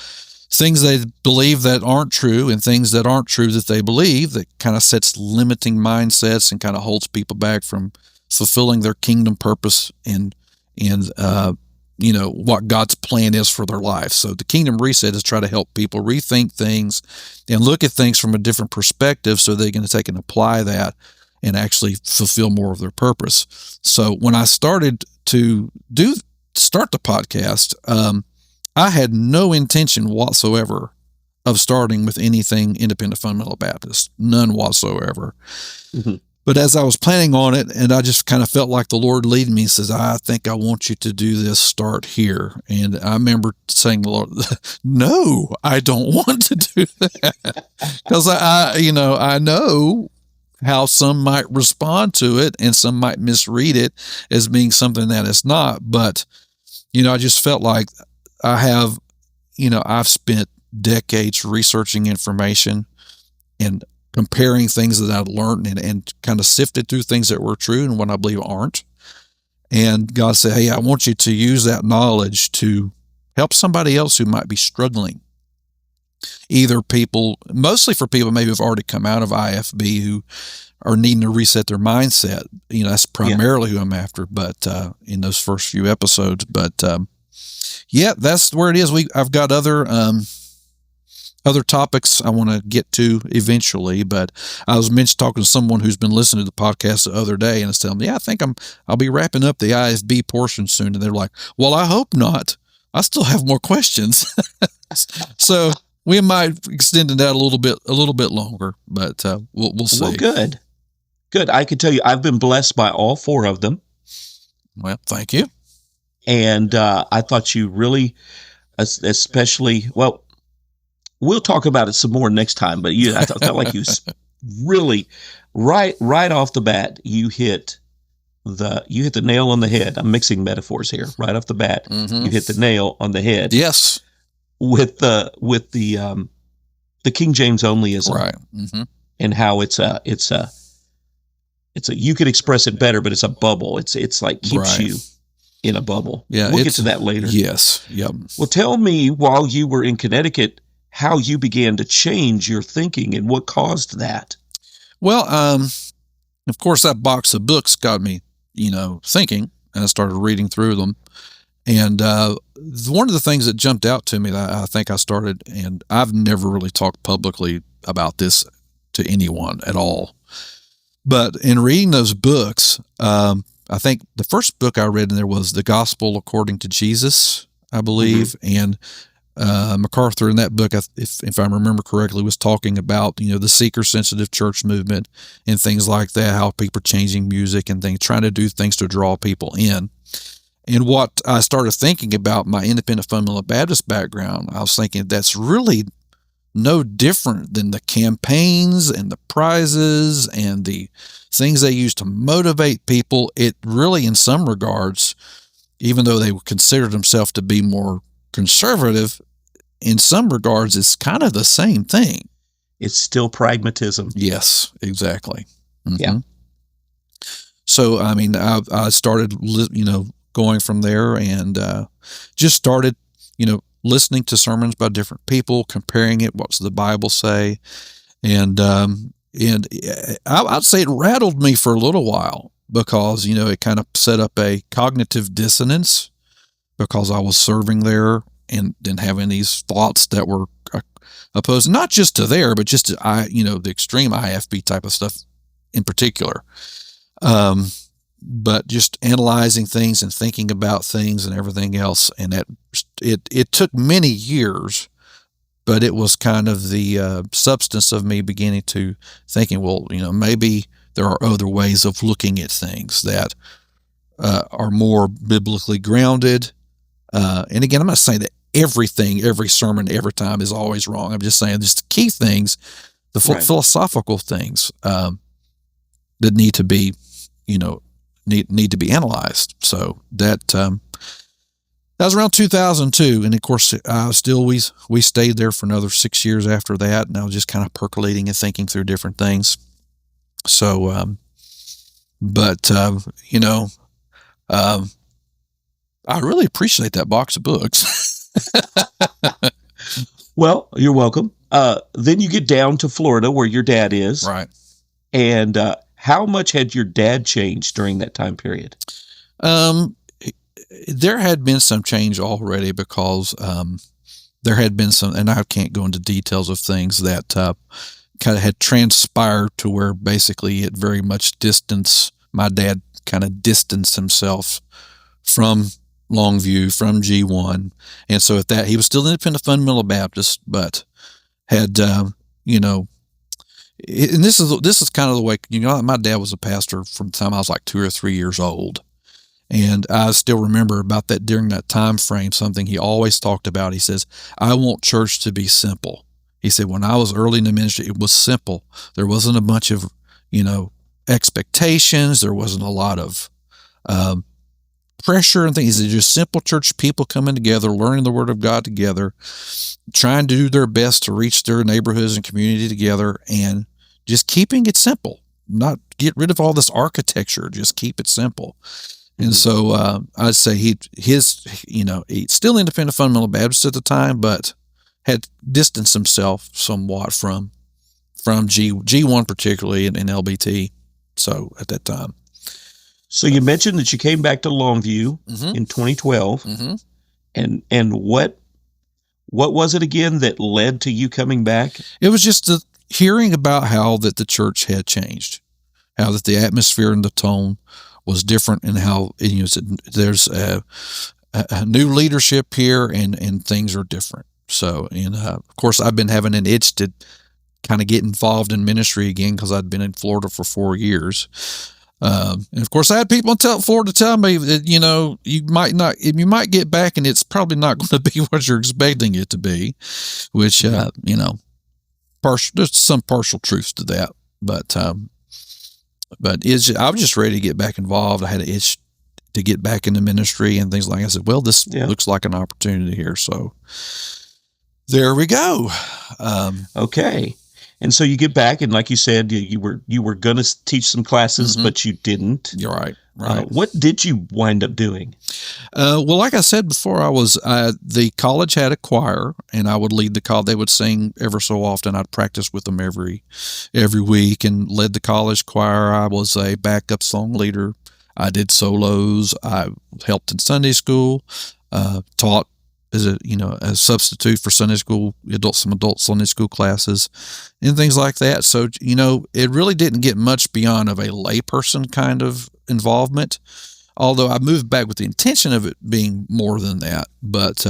things they believe that aren't true and things that aren't true that they believe, that kind of sets limiting mindsets and kind of holds people back from fulfilling their kingdom purpose and what God's plan is for their life. So the Kingdom Reset is try to help people rethink things and look at things from a different perspective so they can take and apply that and actually fulfill more of their purpose. So when I started to start the podcast, I had no intention whatsoever of starting with anything independent fundamental Baptist, none whatsoever. Mm-hmm. But as I was planning on it, and I just kind of felt like the Lord leading me, says, I think I want you to do this, start here. And I remember saying to the Lord, no, I don't want to do that. Because I know how some might respond to it and some might misread it as being something that it's not. But, I just felt like I've spent decades researching information and comparing things that I've learned and kind of sifted through things that were true and what I believe aren't. And God said, hey, I want you to use that knowledge to help somebody else who might be struggling. Mostly for people maybe who've already come out of IFB who are needing to reset their mindset. That's primarily who I'm after, but in those first few episodes. But yeah, that's where it is. I've got other topics I want to get to eventually, but I was talking to someone who's been listening to the podcast the other day and I was telling them, yeah, I think I'll be wrapping up the IFB portion soon. And they're like, well, I hope not. I still have more questions. So we might extend that a little bit longer, but we'll see. Well, good. I can tell you, I've been blessed by all 4 of them. Well, thank you. And I thought you really, especially, well, we'll talk about it some more next time, but I felt like you really, right off the bat, you hit the nail on the head. I'm mixing metaphors here. Right off the bat, You hit the nail on the head. Yes. With the King James onlyism. Right. Mm-hmm. And how it's a you could express it better, but it's a bubble. It's like keeps you in a bubble. Yeah. We'll get to that later. Yes. Yep. Well, tell me, while you were in Connecticut, how you began to change your thinking and what caused that. Well, of course, that box of books got me, thinking, and I started reading through them. And one of the things that jumped out to me that I think I started, and I've never really talked publicly about this to anyone at all, but in reading those books, I think the first book I read in there was The Gospel According to Jesus, I believe, and MacArthur in that book, if I remember correctly, was talking about, the seeker-sensitive church movement and things like that, how people are changing music and things, trying to do things to draw people in. And what I started thinking about my independent fundamental Baptist background, I was thinking that's really no different than the campaigns and the prizes and the things they use to motivate people. It really, in some regards, even though they consider themselves to be more conservative, in some regards, it's kind of the same thing. It's still pragmatism. Yes, exactly. Mm-hmm. Yeah. So, I mean, I started, going from there and just started, listening to sermons by different people, comparing it. What's the Bible say? And I'd say it rattled me for a little while because, it kind of set up a cognitive dissonance because I was serving there and then having these thoughts that were opposed, not just to there, but just to the extreme IFB type of stuff in particular. But just analyzing things and thinking about things and everything else. And that it took many years, but it was kind of the substance of me beginning to thinking, well, maybe there are other ways of looking at things that are more biblically grounded. And again, I'm not saying that every sermon, every time is always wrong. I'm just saying just the key things, the philosophical things that need to be, need to be analyzed. So that was around 2002, and of course, we stayed there for another 6 years after that, and I was just kind of percolating and thinking through different things. So, I really appreciate that box of books. Well, you're welcome. Then you get down to Florida, where your dad is, right? And how much had your dad changed during that time period? There had been some change already because there had been some, and I can't go into details of things that kind of had transpired to where basically it very much my dad kind of distanced himself from Longview, from G1. And so at that, he was still independent fundamental Baptist, but had, and this is kind of the way, my dad was a pastor from the time I was like 2 or 3 years old. And I still remember about that during that time frame, something he always talked about. He says, I want church to be simple. He said, when I was early in the ministry, it was simple. There wasn't a bunch of, expectations. There wasn't a lot of pressure and things. It's just simple church people coming together, learning the Word of God together, trying to do their best to reach their neighborhoods and community together, and just keeping it simple. Not get rid of all this architecture. Just keep it simple. And so I'd say he's still independent fundamental Baptist at the time, but had distanced himself somewhat from G1 particularly and LBT. So at that time. So you mentioned that you came back to Longview in 2012, and what was it again that led to you coming back? It was just hearing about how that the church had changed, how that the atmosphere and the tone was different, and how there's a new leadership here, and things are different. So, and of course, I've been having an itch to kind of get involved in ministry again because I'd been in Florida for 4 years. And of course, I had people in Florida tell me that, you might get back and it's probably not going to be what you're expecting it to be, which, there's some partial truth to that. But I was just ready to get back involved. I had an itch to get back into ministry and things like that. I said, well, this looks like an opportunity here. So there we go. Okay. And so you get back, and like you said, you were going to teach some classes, but you didn't. You're right. What did you wind up doing? Well, like I said before, the college had a choir, and I would lead the college. They would sing ever so often. I'd practice with them every week and led the college choir. I was a backup song leader. I did solos. I helped in Sunday school, taught as a substitute for Sunday school, some adult Sunday school classes and things like that. So, it really didn't get much beyond of a layperson kind of involvement, although I moved back with the intention of it being more than that. But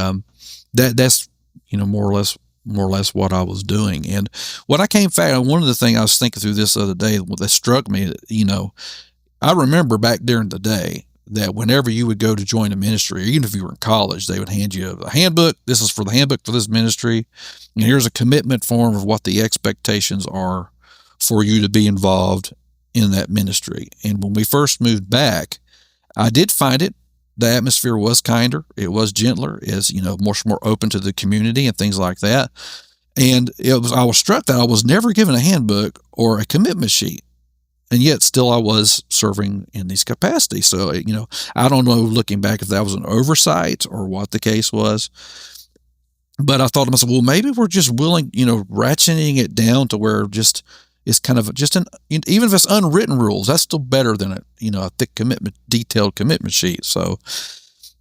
that's more or less what I was doing. And when I came back, one of the things I was thinking through this other day that struck me, I remember back during the day that whenever you would go to join a ministry, or even if you were in college, they would hand you a handbook. This is for the handbook for this ministry. And here's a commitment form of what the expectations are for you to be involved in that ministry. And when we first moved back, I did find the atmosphere was kinder. It was gentler, much more open to the community and things like that. And I was struck that I was never given a handbook or a commitment sheet. And yet still I was serving in these capacities. So, I don't know, looking back, if that was an oversight or what the case was. But I thought to myself, well, maybe we're just willing, ratcheting it down to where it's kind of just even if it's unwritten rules, that's still better than a thick detailed commitment sheet. So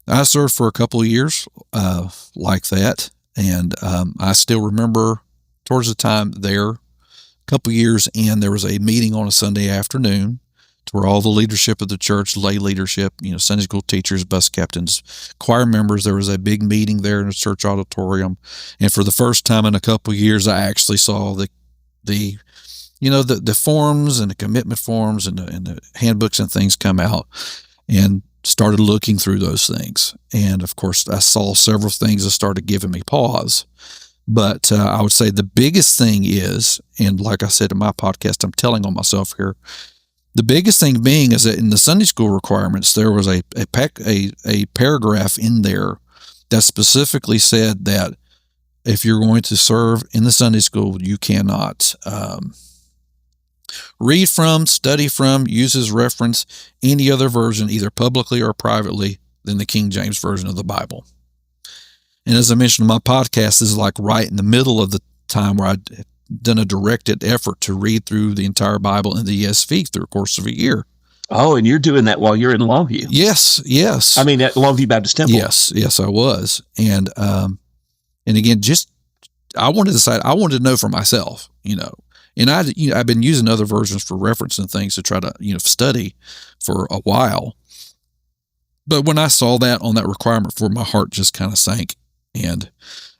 I served for a couple of years like that, and I still remember towards the time there, a couple of years in, there was a meeting on a Sunday afternoon to where all the leadership of the church, lay leadership, Sunday school teachers, bus captains, choir members, there was a big meeting there in the church auditorium, and for the first time in a couple of years, I actually saw the forms and the commitment forms and the handbooks and things come out, and started looking through those things. And of course, I saw several things that started giving me pause. But I would say the biggest thing is, and like I said in my podcast, I'm telling on myself here, the biggest thing being is that in the Sunday school requirements, there was a paragraph in there that specifically said that if you're going to serve in the Sunday school, you cannot read from, study from, use as reference any other version, either publicly or privately, than the King James Version of the Bible. And as I mentioned in my podcast, this is like right in the middle of the time where I'd done a directed effort to read through the entire Bible in the ESV through the course of a year. Oh, and you're doing that while you're in Longview. Yes. I mean, at Longview Baptist Temple. Yes, I was. And again, I wanted to know for myself, And I've been using other versions for reference and things to try to, study for a while. But when I saw that on that requirement form, my heart just kind of sank. And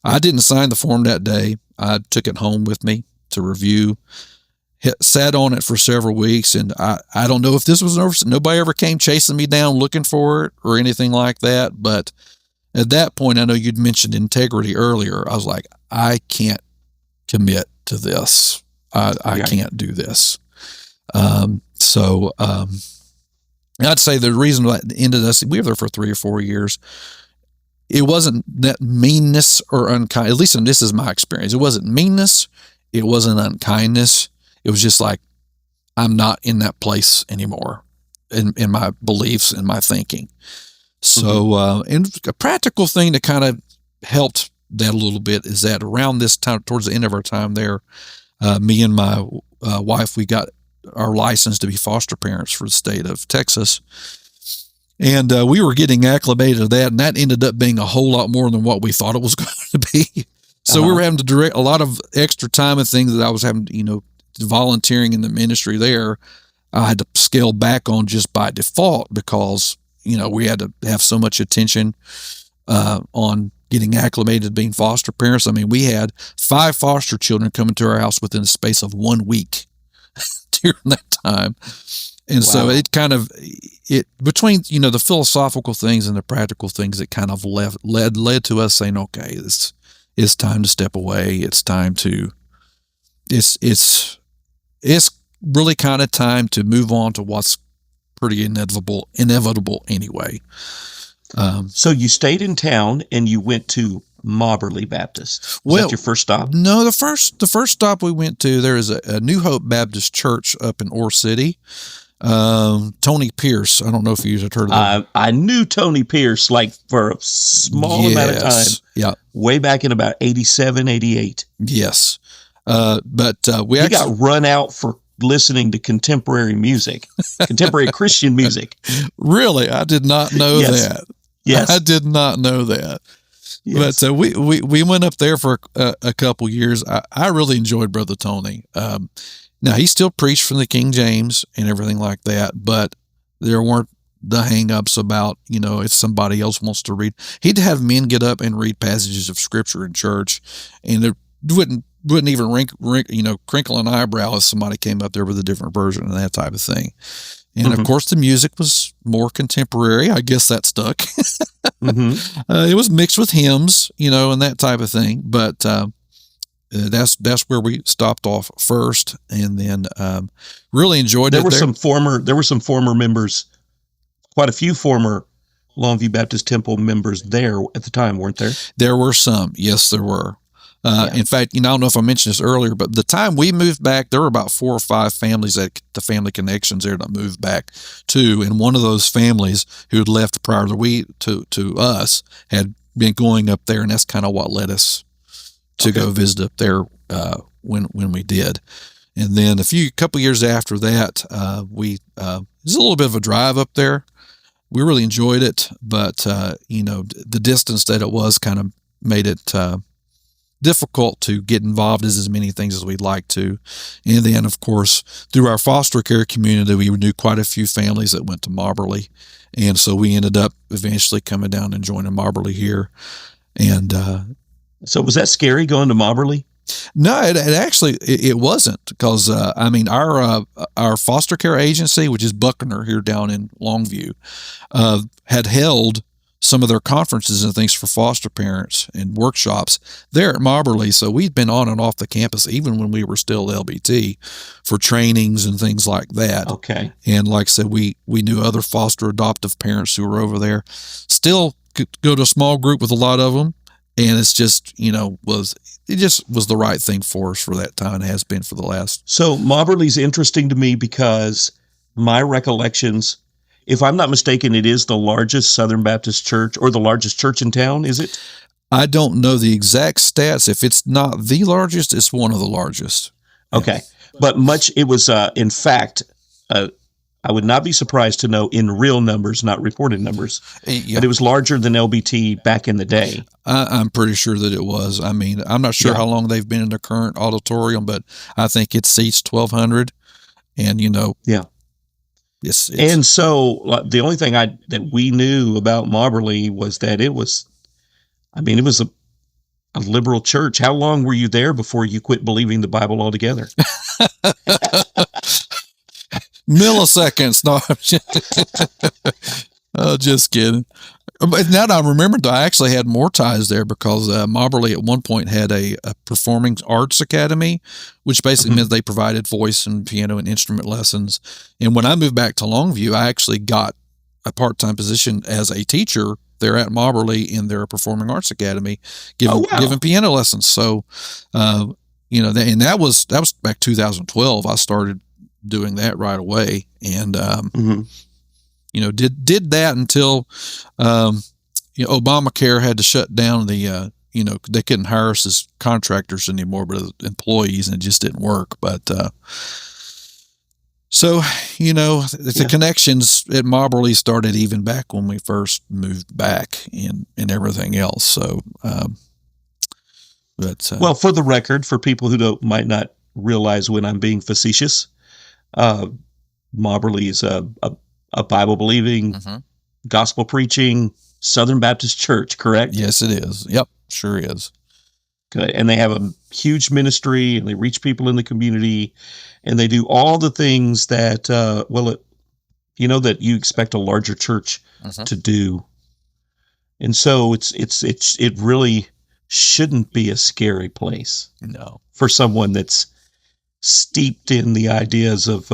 I didn't sign the form that day. I took it home with me to review, sat on it for several weeks. And I don't know if this was nobody ever came chasing me down looking for it or anything like that. But at that point, I know you'd mentioned integrity earlier. I was like, I can't commit to this. I can't do this. So I'd say the reason that ended us, we were there for 3 or 4 years. It wasn't that meanness or unkind, at least this is my experience. It wasn't meanness. It wasn't unkindness. It was just like, I'm not in that place anymore in my beliefs and my thinking. So, and a practical thing that kind of helped that a little bit is that around this time, towards the end of our time there, me and my wife, we got our license to be foster parents for the state of Texas. And we were getting acclimated to that, and that ended up being a whole lot more than what we thought it was going to be. So we were having to direct a lot of extra time and things that I was having, volunteering in the ministry there. I had to scale back on just by default because, we had to have so much attention on getting acclimated to being foster parents. I mean, we had 5 foster children coming to our house within the space of 1 week during that time. And so it kind of, between, the philosophical things and the practical things, it kind of led to us saying, okay, it's time to step away. It's time to, it's really kind of time to move on to what's pretty inevitable anyway. So you stayed in town and you went to Mobberly Baptist. Was that your first stop? No, the first stop we went to, there is a New Hope Baptist Church up in Ore City. Tony Pierce. I don't know if you had heard of that. I knew Tony Pierce like for a small amount of time. Yeah. Way back in about 87, 88. Yes. But we actually got run out for listening to contemporary music, contemporary Christian music. Really? I did not know that. Yes. I did not know that. Yes. But we went up there for a couple years. I really enjoyed Brother Tony. Now, he still preached from the King James and everything like that, but there weren't the hang-ups about, if somebody else wants to read. He'd have men get up and read passages of Scripture in church, and it wouldn't even crinkle an eyebrow if somebody came up there with a different version and that type of thing. And of course, the music was more contemporary. I guess that stuck. It was mixed with hymns, and that type of thing. But that's where we stopped off first, and then really enjoyed it. There were some former members, quite a few former Longview Baptist Temple members there at the time, weren't there? There were some. Yes, there were. In fact, I don't know if I mentioned this earlier, but the time we moved back, there were about 4 or 5 families at the Family Connections there that moved back to, and one of those families who had left prior to us had been going up there, and that's kind of what led us to go visit up there when we did. And then couple years after that, it was a little bit of a drive up there, we really enjoyed it, but the distance that it was kind of made it difficult to get involved in as many things as we'd like to. And then, of course, through our foster care community, we knew quite a few families that went to Moberly. And so we ended up eventually coming down and joining Moberly here. And so was that scary going to Moberly? No, it actually it wasn't, because our foster care agency, which is Buckner here down in Longview, had held some of their conferences and things for foster parents and workshops there at Moberly. So we'd been on and off the campus even when we were still LBT for trainings and things like that. Okay. And like I said, we knew other foster adoptive parents who were over there. Still could go to a small group with a lot of them. And it's just, it just was the right thing for us for that time, and has been for the last. So Moberly's interesting to me because my recollections, if I'm not mistaken, it is the largest Southern Baptist church, or the largest church in town, is it? I don't know the exact stats. If it's not the largest, it's one of the largest. Okay. Yeah. But it was, in fact, I would not be surprised to know in real numbers, not reported numbers, but it was larger than LBT back in the day. I'm pretty sure that it was. I mean, I'm not sure how long they've been in the current auditorium, but I think it seats 1,200. And, yeah. It's and so the only thing that we knew about Moberly was that it was a liberal church. How long were you there before you quit believing the Bible altogether? Milliseconds. No, oh, just kidding. But now that I remember, I actually had more ties there, because Moberly at one point had a performing arts academy, which basically meant they provided voice and piano and instrument lessons. And when I moved back to Longview, I actually got a part-time position as a teacher there at Moberly in their performing arts academy, giving piano lessons. So, and that was back 2012. I started doing that right away, and did that until Obamacare had to shut down the they couldn't hire us as contractors anymore, but as employees, and it just didn't work. But the connections at Moberly started even back when we first moved back, and everything else. So well, for the record, for people who might not realize when I'm being facetious, Moberly is a Bible believing, gospel preaching Southern Baptist church, correct? Yes, it is. Yep, sure is. Good. And they have a huge ministry, and they reach people in the community, and they do all the things that that you expect a larger church to do. And so it really shouldn't be a scary place. No, for someone that's steeped in the ideas of,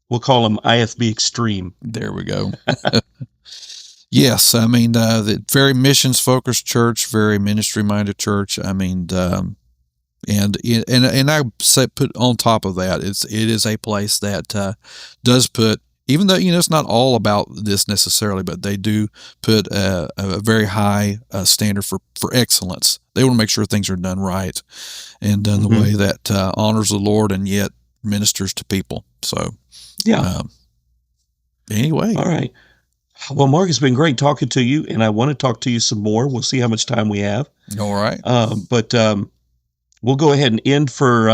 we'll call them IFB extreme. There we go. Yes, I mean, the very missions-focused church, very ministry-minded church. I mean, and I say, put on top of that, it is a place that does put, even though it's not all about this necessarily, but they do put a very high standard for excellence. They want to make sure things are done right and done the way that honors the Lord and yet ministers to people. So, anyway. All right. Well, Mark, it's been great talking to you, and I want to talk to you some more. We'll see how much time we have. All right. But we'll go ahead and end for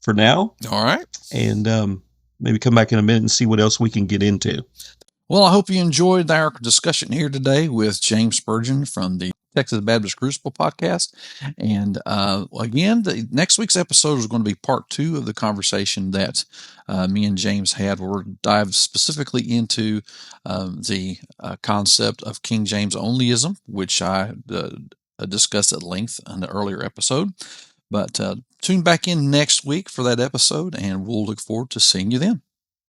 now. All right. And maybe come back in a minute and see what else we can get into. Well, I hope you enjoyed our discussion here today with James Spurgeon from the Texas Baptist Crucible Podcast. And again, next week's episode is going to be part 2 of the conversation that me and James had, where we'll dive specifically into the concept of King James onlyism, which I discussed at length in the earlier episode. But tune back in next week for that episode, and we'll look forward to seeing you then.